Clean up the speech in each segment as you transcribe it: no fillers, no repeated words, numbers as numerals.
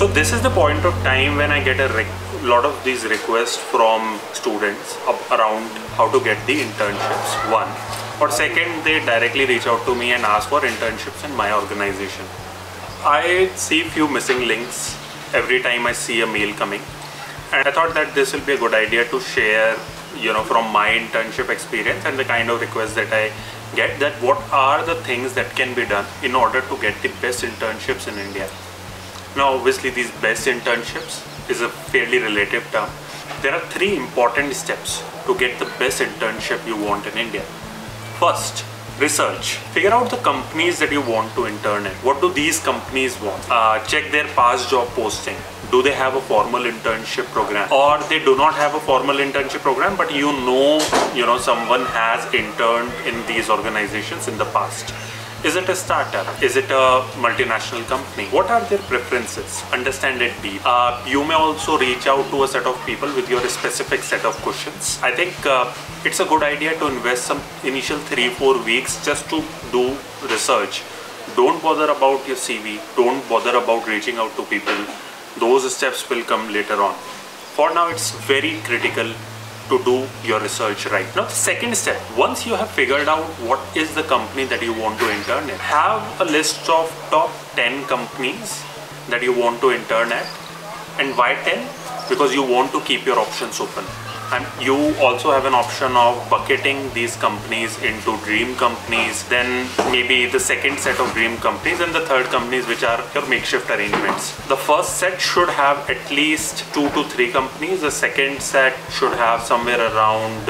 So this is the point of time when I get a lot of these requests from students around how to get the internships. One, or second, they directly reach out to me and ask for internships in my organization. I see few missing links every time I see a mail coming, and I thought that this will be a good idea to share, from my internship experience and the kind of requests that I get, that what are the things that can be done in order to get the best internships in India. Now obviously these best internships is a fairly relative term. There are 3 important steps to get the best internship you want in India. First, research. Figure out the companies that you want to intern in. What do these companies want? Check their past job posting. Do they have a formal internship program? Or they do not have a formal internship program, but someone has interned in these organizations in the past. Is it a startup? Is it a multinational company? What are their preferences? Understand it deep. You may also reach out to a set of people with your specific set of questions. I think it's a good idea to invest some initial 3-4 weeks just to do research. Don't bother about your CV. Don't bother about reaching out to people. Those steps will come later on. For now, it's very critical to do your research right. Now the second step, once you have figured out what is the company that you want to intern in, have a list of top 10 companies that you want to intern at. And why 10? Because you want to keep your options open. And you also have an option of bucketing these companies into dream companies, then maybe the second set of dream companies, and the third companies which are your makeshift arrangements. The first set should have at least 2 to 3 companies. The second set should have somewhere around,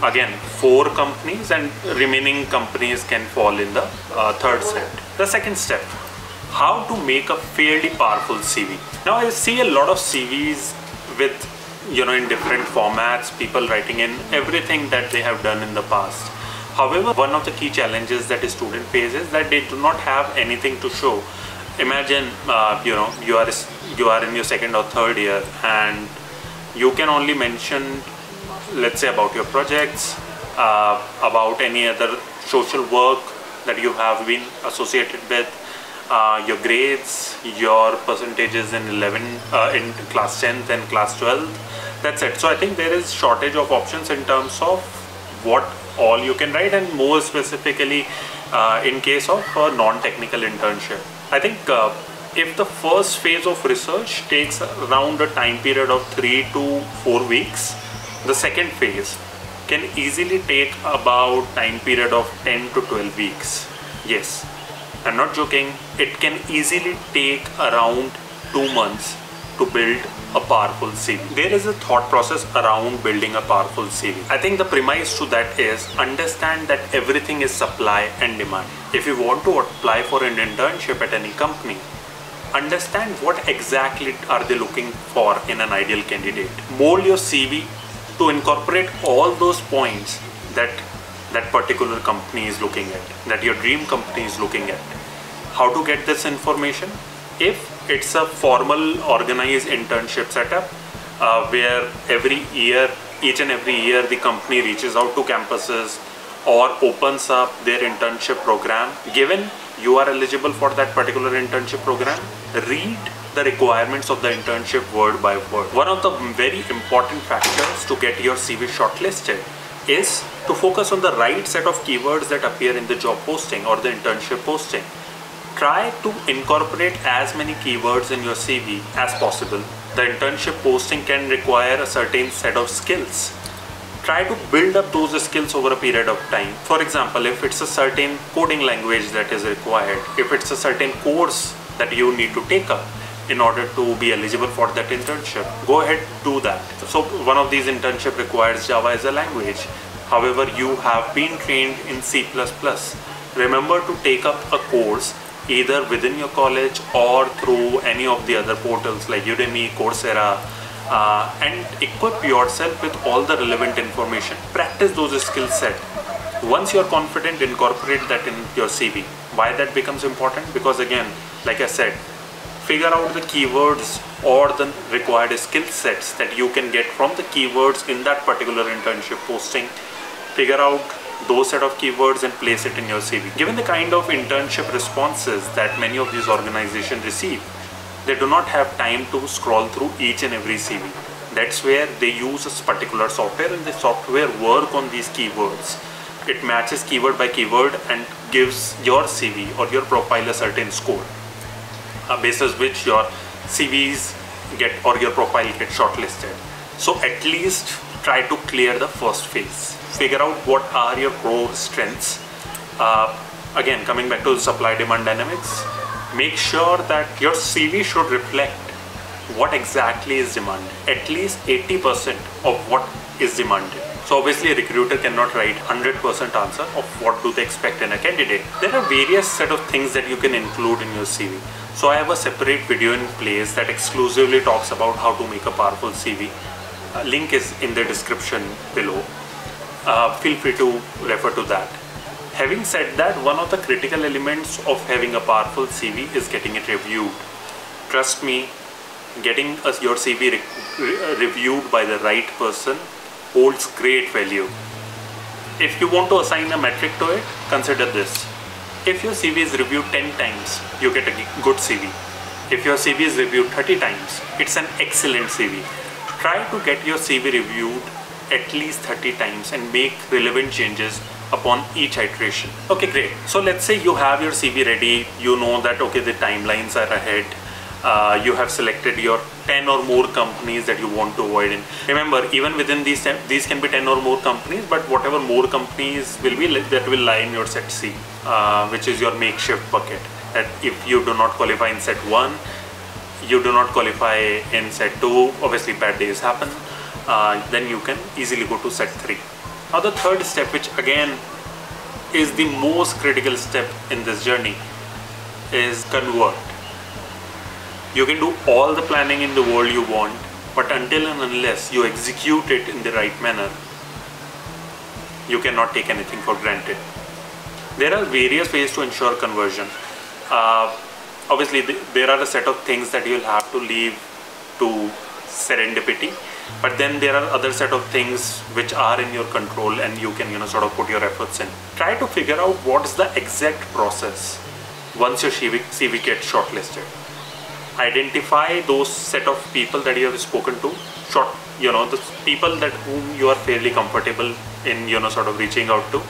again, 4 companies, and remaining companies can fall in the third set. The second step, how to make a fairly powerful CV. Now I see a lot of CVs with in different formats, people writing in everything that they have done in the past. However, one of the key challenges that a student faces is that they do not have anything to show. Imagine, you are in your second or third year, and you can only mention, let's say, about your projects, about any other social work that you have been associated with, your grades, your percentages in in class 10th and class 12th. That's it. So I think there is shortage of options in terms of what all you can write, and more specifically in case of a non-technical internship. I think if the first phase of research takes around a time period of 3 to 4 weeks, the second phase can easily take about time period of 10 to 12 weeks. Yes, I'm not joking. It can easily take around 2 months to build a powerful CV. There is a thought process around building a powerful CV. I think the premise to that is understand that everything is supply and demand. If you want to apply for an internship at any company, understand what exactly are they looking for in an ideal candidate. Mold your CV to incorporate all those points that that particular company is looking at, that your dream company is looking at. How to get this information? If it's a formal organized internship setup where each and every year the company reaches out to campuses or opens up their internship program, given you are eligible for that particular internship program, read the requirements of the internship word by word. One of the very important factors to get your CV shortlisted is to focus on the right set of keywords that appear in the job posting or the internship posting. Try to incorporate as many keywords in your CV as possible. The internship posting can require a certain set of skills. Try to build up those skills over a period of time. For example, if it's a certain coding language that is required, if it's a certain course that you need to take up in order to be eligible for that internship, go ahead, do that. So one of these internship requires Java as a language. However, you have been trained in C++. Remember to take up a course either within your college or through any of the other portals like Udemy, Coursera, and equip yourself with all the relevant information. Practice those skill set. Once you're confident, incorporate that in your CV. Why that becomes important? Because again, like I said, figure out the keywords or the required skill sets that you can get from the keywords in that particular internship posting. Figure out those set of keywords and place it in your CV. Given the kind of internship responses that many of these organizations receive, they do not have time to scroll through each and every CV. That's where they use a particular software, and the software work on these keywords. It matches keyword by keyword and gives your CV or your profile a certain score, basis which your CVs get or your profile get shortlisted. So at least try to clear the first phase. Figure out what are your core strengths. Again, coming back to the supply-demand dynamics, make sure that your CV should reflect what exactly is demanded. At least 80% of what is demanded. So obviously a recruiter cannot write 100% answer of what do they expect in a candidate. There are various set of things that you can include in your CV. So I have a separate video in place that exclusively talks about how to make a powerful CV. Link is in the description below. Feel free to refer to that. Having said that, one of the critical elements of having a powerful CV is getting it reviewed. Trust me, getting your CV reviewed by the right person holds great value. If you want to assign a metric to it, consider this. If your CV is reviewed 10 times, you get a good CV. If your CV is reviewed 30 times, it's an excellent CV. Try to get your CV reviewed at least 30 times and make relevant changes upon each iteration. Okay, great. So let's say you have your CV ready. You know that, okay, the timelines are ahead. You have selected your 10 or more companies that you want to avoid in. Remember, even within these can be 10 or more companies, but whatever more companies will be, that will lie in your set C, which is your makeshift bucket. That if you do not qualify in set 1, you do not qualify in set 2, obviously bad days happen, then you can easily go to set 3. Now the third step, which again is the most critical step in this journey, is convert. You can do all the planning in the world you want, but until and unless you execute it in the right manner, you cannot take anything for granted. There are various ways to ensure conversion. Obviously, there are a set of things that you'll have to leave to serendipity, but then there are other set of things which are in your control and you can sort of put your efforts in. Try to figure out what's the exact process once your CV gets shortlisted. Identify those set of people that you have spoken to, the people that whom you are fairly comfortable in sort of reaching out to.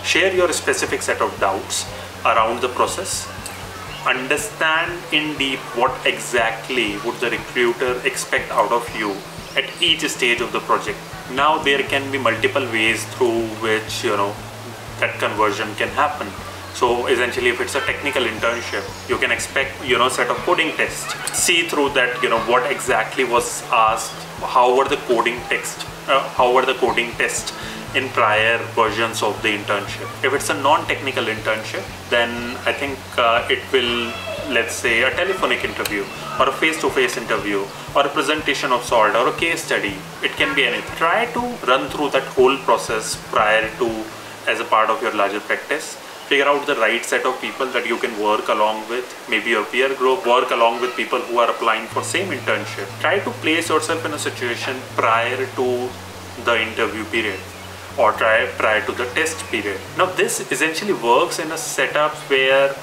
Share your specific set of doubts around the process. Understand in deep what exactly would the recruiter expect out of you at each stage of the project. Now there can be multiple ways through which that conversion can happen. So essentially, if it's a technical internship, you can expect set of coding tests. See through that what exactly was asked, how were the coding tests in prior versions of the internship. If it's a non-technical internship, then I think it will, let's say, a telephonic interview or a face-to-face interview or a presentation of sort or a case study. It can be anything. Try to run through that whole process prior to, as a part of your larger practice. Figure out the right set of people that you can work along with, maybe your peer group, work along with people who are applying for same internship. Try to place yourself in a situation prior to the interview period or prior to the test period. Now this essentially works in a setup where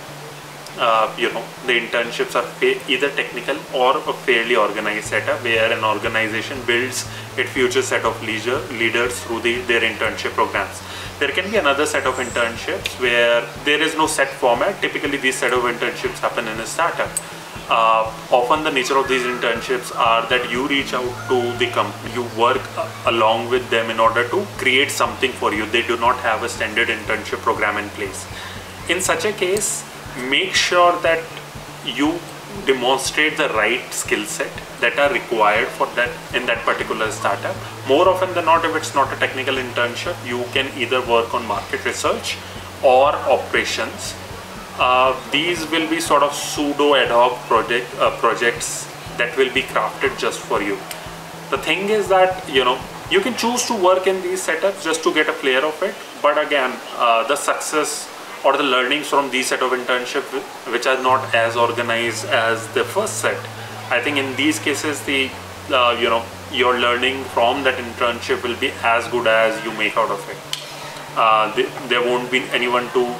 the internships are either technical or a fairly organized setup where an organization builds its future set of leaders through their internship programs. There can be another set of internships where there is no set format. Typically these set of internships happen in a startup. Often the nature of these internships are that you reach out to the company, you work along with them in order to create something for you. They do not have a standard internship program in place. In such a case, make sure that you demonstrate the right skill set that are required for that in that particular startup. More often than not, if it's not a technical internship, you can either work on market research or operations. These will be sort of pseudo ad hoc projects that will be crafted just for you. The thing is that you can choose to work in these setups just to get a flair of it, but again the success or the learnings from these set of internship which are not as organized as the first set, I think in these cases the your learning from that internship will be as good as you make out of it. there won't be anyone to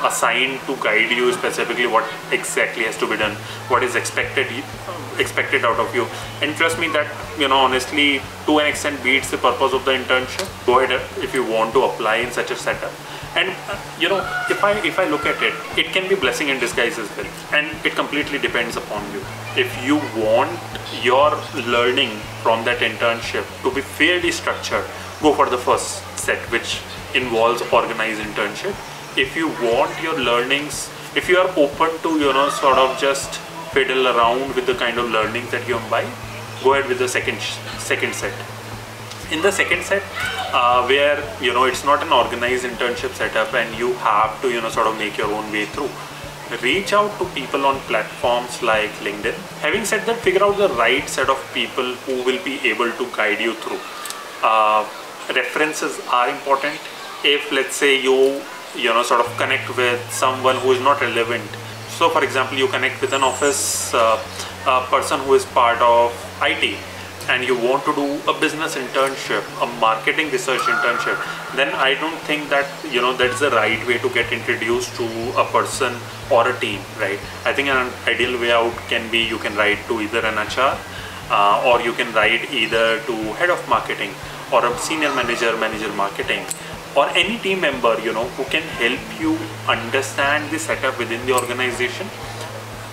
assigned to guide you specifically what exactly has to be done, what is expected out of you. And trust me that honestly, to an extent, beats the purpose of the internship. Go ahead if you want to apply in such a setup. And if I look at it, it can be blessing in disguise as well, and it completely depends upon you. If you want your learning from that internship to be fairly structured, go for the first set, which involves organized internship. If you want your learnings, if you are open to sort of just fiddle around with the kind of learnings that you buy, go ahead with the second set. In the second set, where it's not an organized internship setup and you have to sort of make your own way through, reach out to people on platforms like LinkedIn. Having said that, figure out the right set of people who will be able to guide you through. References are important. If let's say you sort of connect with someone who is not relevant, so for example you connect with an office person who is part of IT, and you want to do a business internship, a marketing research internship, then I don't think that that's the right way to get introduced to a person or a team, right? I think an ideal way out can be you can write to either an HR or you can write either to head of marketing or a senior manager marketing, or any team member who can help you understand the setup within the organization,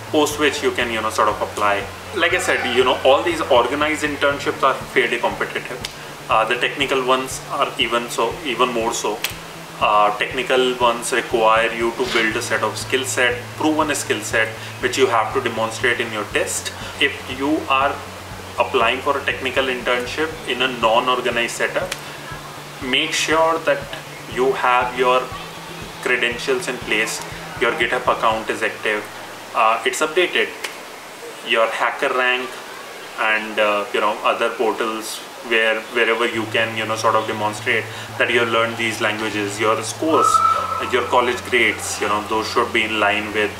post which you can sort of apply. Like I said, all these organized internships are fairly competitive. The technical ones are even more so. Technical ones require you to build a set of skill set, proven skill set, which you have to demonstrate in your test. If you are applying for a technical internship in a non-organized setup, make sure that you have your credentials in place, your GitHub account is active, it's updated, your HackerRank and other portals wherever you can sort of demonstrate that you learned these languages, your scores, your college grades, those should be in line with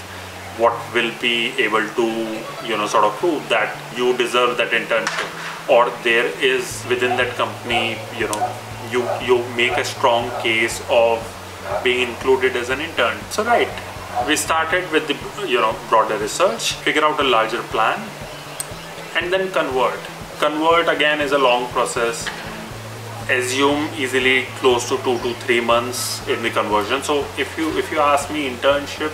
what will be able to sort of prove that you deserve that internship, or there is within that company you make a strong case of being included as an intern. So right, we started with the broader research, figure out a larger plan, and then convert again is a long process. Assume easily close to 2 to 3 months in the conversion. So if you ask me, internship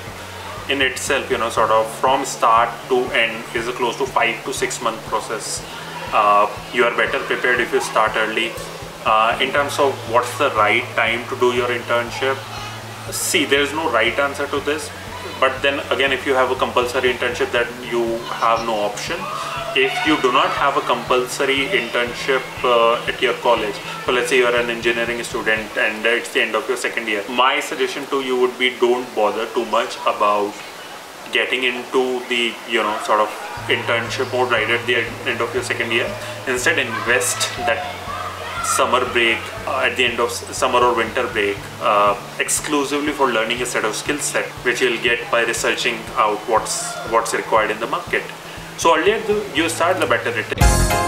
in itself sort of from start to end is a close to 5 to 6 month process. You are better prepared if you start early. In terms of what's the right time to do your internship, see, there is no right answer to this, but then again, if you have a compulsory internship, that you have no option. If you do not have a compulsory internship at your college, so let's say you are an engineering student and it's the end of your second year, my suggestion to you would be, don't bother too much about getting into the sort of internship mode right at the end of your second year. Instead, invest that summer break at the end of summer or winter break exclusively for learning a set of skill set which you'll get by researching out what's required in the market. So earlier you start, the better it is.